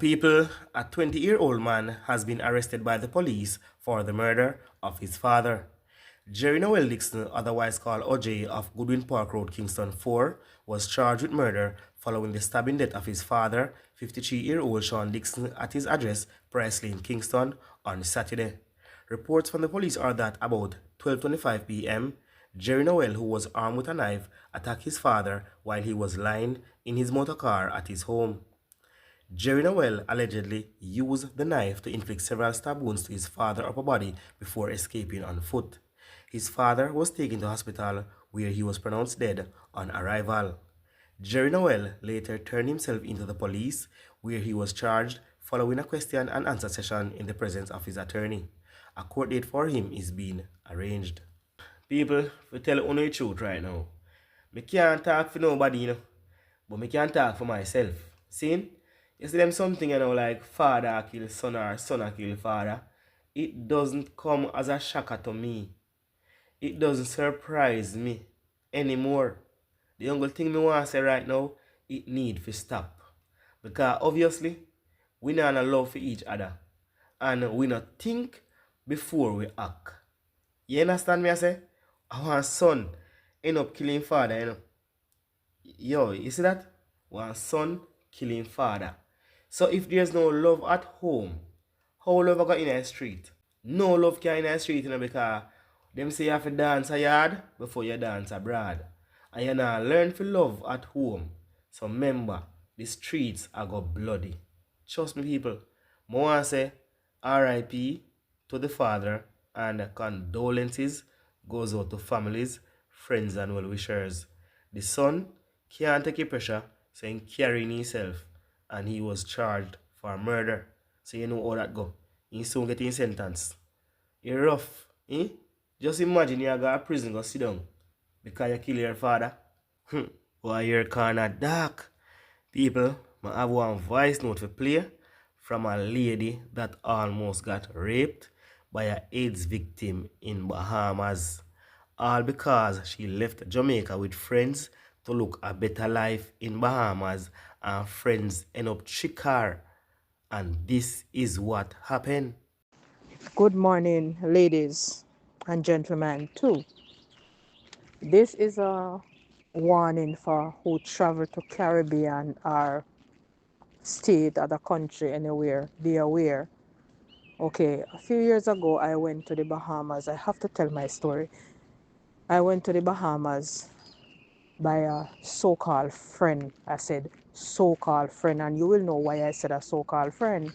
People, a 20-year-old man has been arrested by the police for the murder of his father. Jerry Noel Dixon, otherwise called OJ of Goodwin Park Road, Kingston 4, was charged with murder following the stabbing death of his father, 53-year-old Sean Dixon, at his address, Price Lane, Kingston, on Saturday. Reports from the police are that about 12:25 p.m., Jerry Noel, who was armed with a knife, attacked his father while he was lying in his motor car at his home. Jerry Noel allegedly used the knife to inflict several stab wounds to his father's upper body before escaping on foot. His father was taken to hospital where he was pronounced dead on arrival. Jerry Noel later turned himself into the police where he was charged following a question and answer session in the presence of his attorney. A court date for him is being arranged. People, we tell you the truth right now. I can't talk for nobody, but I can talk for myself. See? You see them something, like father kill son or son kill father. It doesn't come as a shocker to me. It doesn't surprise me anymore. The only thing I want to say right now, it need to stop. Because obviously, we not love for each other. And we not think before we act. You understand me I say? Our son end up killing father, Yo, you see that? One son killing father. So if there's no love at home, how love I got in the street? No love can in the street, because them say you have to dance a yard before you dance abroad. And you now learn to love at home. So remember, the streets are got bloody. Trust me, people. I want to say RIP to the father, and condolences goes out to families, friends and well-wishers. The son can't take the pressure, so he carrying himself, and he was charged for murder. So you know how that go. He soon getting sentenced. You're rough, eh? Just imagine you go to prison, go sit down because you kill your father. Why your corner dark? People, I have one voice note to play from a lady that almost got raped by an AIDS victim in Bahamas. All because she left Jamaica with friends to look a better life in Bahamas, and friends end up trick her. And this is what happened. Good morning, ladies and gentlemen, too. This is a warning for who travel to Caribbean or stay at a country anywhere. Be aware. Okay, a few years ago, I went to the Bahamas. I have to tell my story. I went to the Bahamas by a so-called friend. I said so-called friend, and you will know why I said a so-called friend.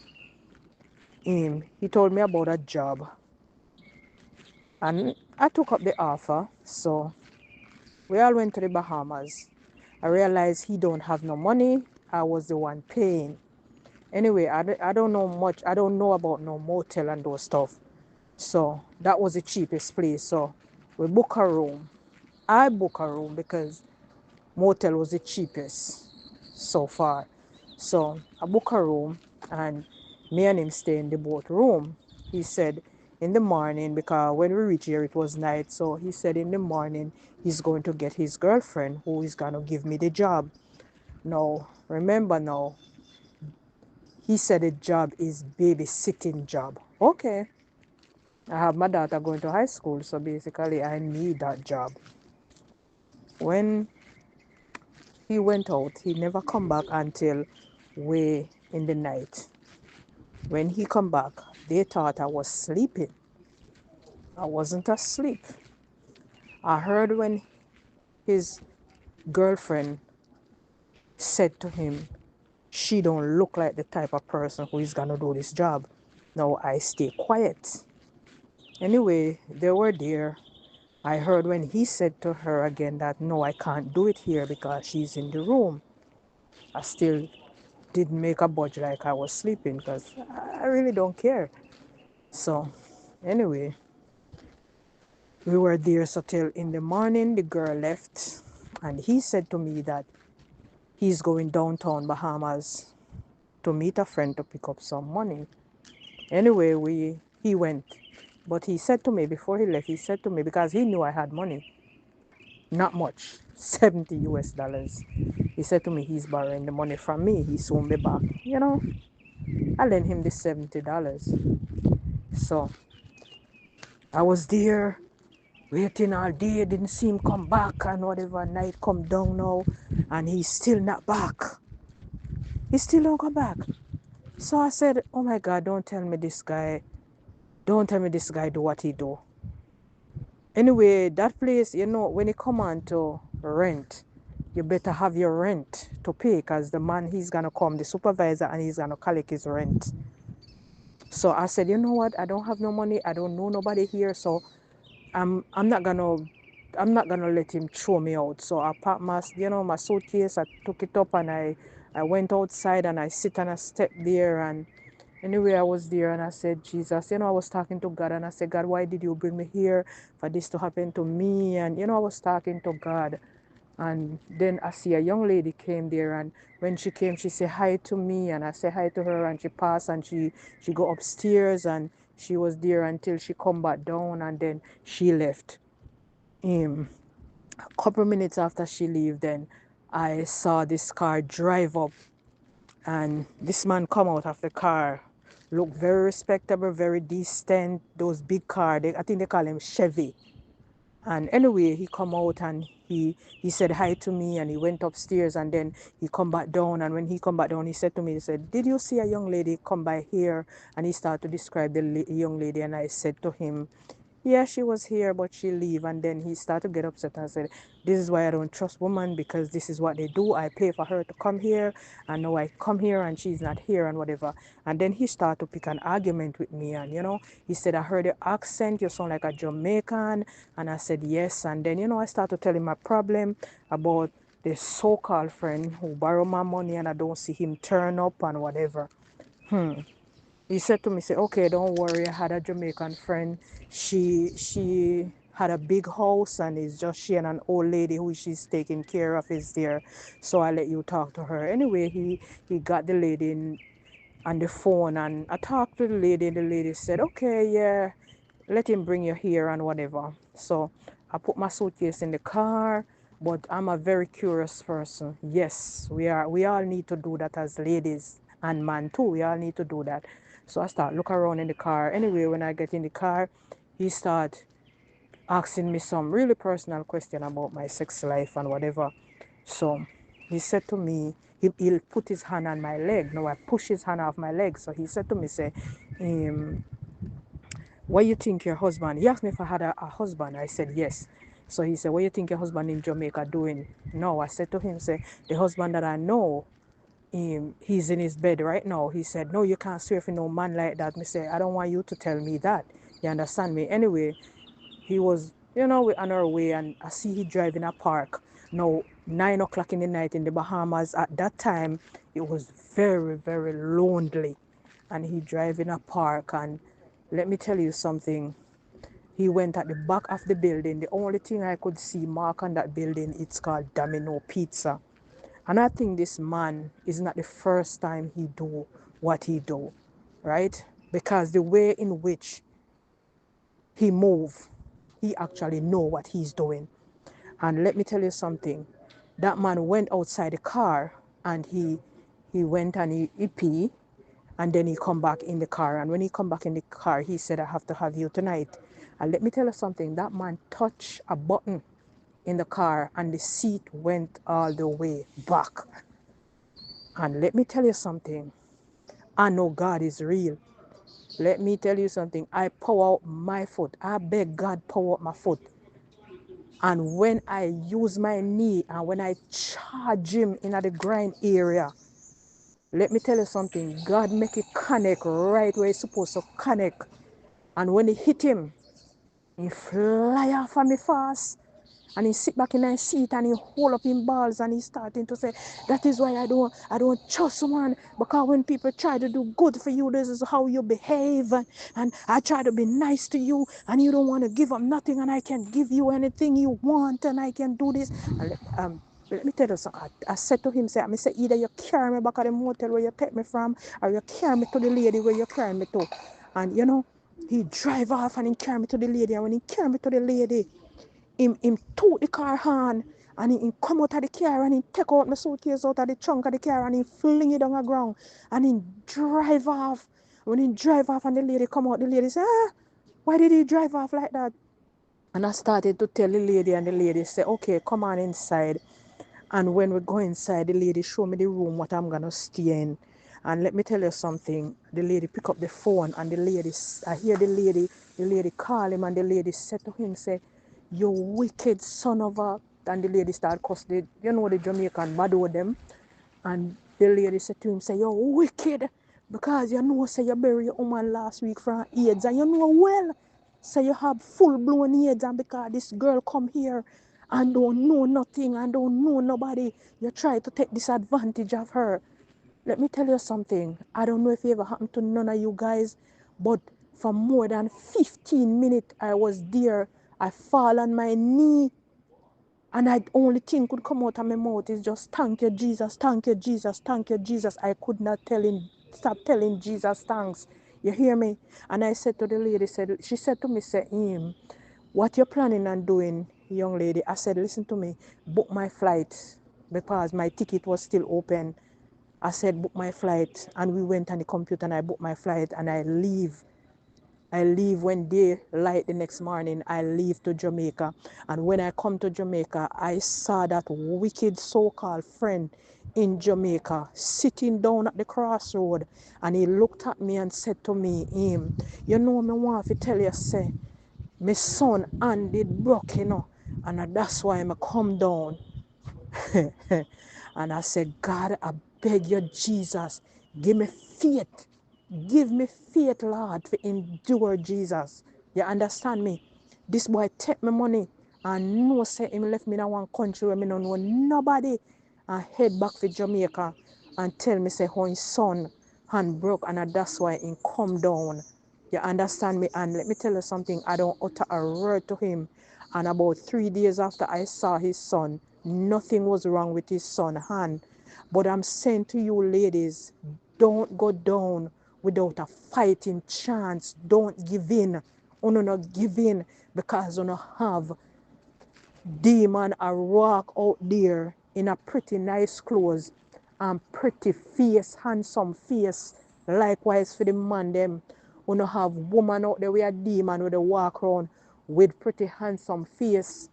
He told me about a job, and I took up the offer. So we all went to the Bahamas. I realized he don't have no money. I was the one paying. Anyway, I don't know much. I don't know about no motel and those stuff. So that was the cheapest place. So we book a room. I book a room because motel was the cheapest so far. So I book a room, and me and him stay in the boat room. He said in the morning, because when we reached here it was night, so he said in the morning he's going to get his girlfriend who is going to give me the job. Now, remember now, he said the job is babysitting job. Okay. I have my daughter going to high school, so basically I need that job. When he went out, he never come back until way in the night. When he come back, they thought I was sleeping. I wasn't asleep. I heard when his girlfriend said to him, she don't look like the type of person who is gonna do this job. Now I stay quiet. Anyway, they were there. I heard when he said to her again that no, I can't do it here because she's in the room. I still didn't make a budge like I was sleeping because I really don't care. So anyway, we were there so till in the morning the girl left, and he said to me that he's going downtown Bahamas to meet a friend to pick up some money. Anyway, he went. But he said to me before he left, he said to me, because he knew I had money, not much, 70 US dollars. He said to me he's borrowing the money from me. He soon be back, I lent him the $70. So I was there waiting all day, didn't see him come back and whatever. Night come down now and he's still not back. He still don't come back. So I said, oh my God, don't tell me this guy do what he do. Anyway, that place, when you come on to rent, you better have your rent to pay because the man, he's going to come, the supervisor, and he's going to collect his rent. So I said, you know what? I don't have no money. I don't know nobody here. So I'm not gonna let him throw me out. So I packed my suitcase. I took it up and I went outside and I sit on a step there. And anyway, I was there and I said, Jesus, I was talking to God and I said, God, why did you bring me here for this to happen to me? And I was talking to God. And then I see a young lady came there, and when she came, she said hi to me, and I said hi to her, and she passed, and she go upstairs, and she was there until she come back down, and then she left. A couple minutes after she leave, then I saw this car drive up, and this man come out of the car, look very respectable, very decent. Those big car, I think they call him Chevy. And anyway, he come out and he said hi to me and he went upstairs and then he come back down. And when he come back down, he said to me, he said, did you see a young lady come by here? And he started to describe the young lady. And I said to him, yeah, she was here, but she leave. And then he started to get upset and said, this is why I don't trust women, because this is what they do. I pay for her to come here, and now I come here and she's not here and whatever. And then he started to pick an argument with me. And he said, I heard your accent, you sound like a Jamaican. And I said yes. And then I started to tell him my problem about the so-called friend who borrow my money and I don't see him turn up and whatever. He said to me, say, okay, don't worry. I had a Jamaican friend. She had a big house and it's just she and an old lady who she's taking care of is there. So I let you talk to her. Anyway, he got the lady on the phone and I talked to the lady. The lady said, okay, yeah, let him bring you here and whatever. So I put my suitcase in the car, but I'm a very curious person. Yes, we all need to do that as ladies and man too. We all need to do that. So I start look around in the car. Anyway, when I get in the car, he start asking me some really personal question about my sex life and whatever. So he said to me, he'll put his hand on my leg. Now I push his hand off my leg. So he said to me, say, what you think your husband, he asked me if I had a husband. I said yes. So he said, what you think your husband in Jamaica doing? No, I said to him, say, the husband that I know, he's in his bed right now. He said, no, you can't swear for no man like that. Me say, I don't want you to tell me that. You understand me? Anyway, he was, we on our way and I see he driving a park. Now, 9 o'clock in the night in the Bahamas, at that time, it was very, very lonely. And he driving a park and let me tell you something. He went at the back of the building. The only thing I could see mark on that building, it's called Domino Pizza. And I think this man is not the first time he do what he do, right? Because the way in which he move, he actually know what he's doing. And let me tell you something. That man went outside the car and he went and he pee and then he come back in the car. And when he come back in the car, he said, I have to have you tonight. And let me tell you something. That man touched a button in the car and the seat went all the way back. And let me tell you something. I know God is real. Let me tell you something. I pour out my foot. I beg God pour out my foot. And when I use my knee and when I charge him in the grind area, let me tell you something. God make it connect right where it's supposed to connect. And when he hit him, he fly off of me fast. And he sit back in his seat and he hold up his balls and he starting to say, that is why I don't trust someone, because when people try to do good for you, this is how you behave, and I try to be nice to you and you don't want to give up nothing and I can give you anything you want and I can do this. And let me tell you something. I said to him, I said, either you carry me back at the motel where you take me from or you carry me to the lady where you carry me to. And he drive off and he carry me to the lady, and when he carry me to the lady, him took the car on And he come out of the car and he take out my suitcase out of the trunk of the car and he fling it on the ground and he drive off. When he drive off and the lady come out, the lady say, why did he drive off like that? And I started to tell the lady, and the lady said, okay, come on inside. And when we go inside, the lady show me the room what I'm gonna stay in. And let me tell you something. The lady pick up the phone and the lady, I hear the lady call him and the lady said to him, say, you wicked son of a, and the lady start cuss the, you know the Jamaican mad with them. And the lady said to him, say, you're wicked because you know, say you bury your woman last week from AIDS and you know well, say you have full blown AIDS and because this girl come here and don't know nothing and don't know nobody, you try to take disadvantage of her. Let me tell you something. I don't know if it ever happened to none of you guys, but for more than 15 minutes I was there. I fall on my knee and I only thing could come out of my mouth is just thank you, Jesus, thank you, Jesus, thank you, Jesus. I could not stop telling Jesus thanks. You hear me? And I said to the lady, she said to me, say, what you're planning on doing, young lady? I said, listen to me, book my flight because my ticket was still open. I said, book my flight. And we went on the computer and I booked my flight and I leave. I leave when day light the next morning. I leave to Jamaica. And when I come to Jamaica, I saw that wicked so-called friend in Jamaica sitting down at the crossroad. And he looked at me and said to me, you know me want to tell you, say, my son hand did broke, you know. And that's why I come down. And I said, God, I beg you, Jesus, give me faith. Give me faith, Lord, to endure, Jesus. You understand me? This boy take my money and no say him left me in one country where me don't know nobody and head back to Jamaica and tell me say how his son hand broke and that's why he come down. You understand me? And let me tell you something, I don't utter a word to him. And about 3 days after I saw his son, nothing was wrong with his son hand. But I'm saying to you ladies, don't go down without a fighting chance. Don't give in. Uno not give in because uno have demon a walk out there in a pretty nice clothes and pretty face, handsome face. Likewise for the man them. Uno have woman out there with a demon with a walk around with pretty handsome face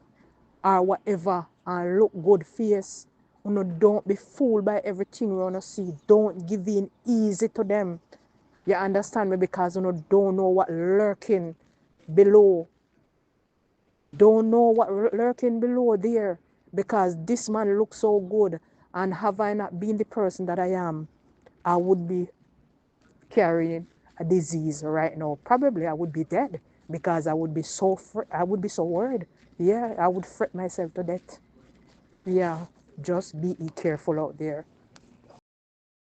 or whatever and look good face. Uno don't be fooled by everything we wanna see. Don't give in easy to them. You understand me? Because you don't know what lurking below. Don't know what lurking below there. Because this man looks so good. And have I not been the person that I am, I would be carrying a disease right now. Probably I would be dead because I would be so worried. Yeah, I would fret myself to death. Yeah, just be careful out there.